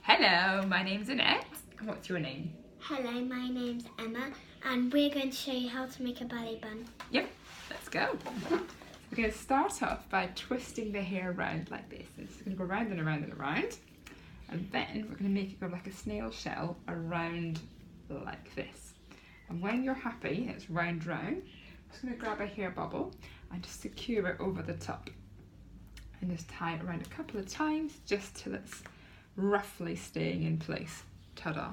Hello, my name's Annette. What's your name? Hello, my name's Emma, and we're going to show you how to make a ballet bun. Yep, let's go. We're going to start off by twisting the hair around like this. It's going to go round and around and around. And then we're going to make it go like a snail shell around like this. And when you're happy, it's round. I'm just going to grab a hair bubble and just secure it over the top. And just tie it around a couple of times just till it's roughly staying in place. Ta-da!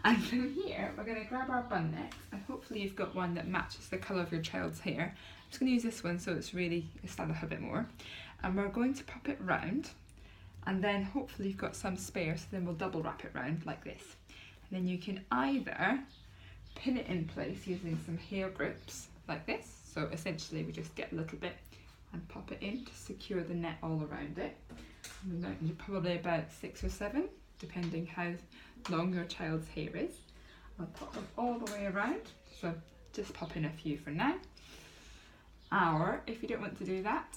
And from here, we're going to grab our bun next, and hopefully you've got one that matches the colour of your child's hair. I'm just going to use this one so it's really stand up a bit more. And we're going to pop it round, and then hopefully you've got some spare, so then we'll double wrap it round like this. And then you can either pin it in place using some hair grips like this. So essentially we just get a little bit and pop it in to secure the net all around it. And probably about 6 or 7, depending how long your child's hair is. I'll pop them all the way around, so just pop in a few for now. Or if you don't want to do that,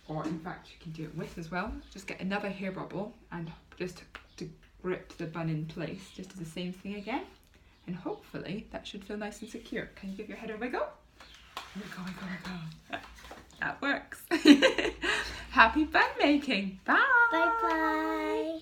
or in fact you can do it with as well, just get another hair bubble and just to grip the bun in place, just do the same thing again, and hopefully that should feel nice and secure. Can you give your head a wiggle? Wiggle. That works. Happy bun making. Bye. Bye bye.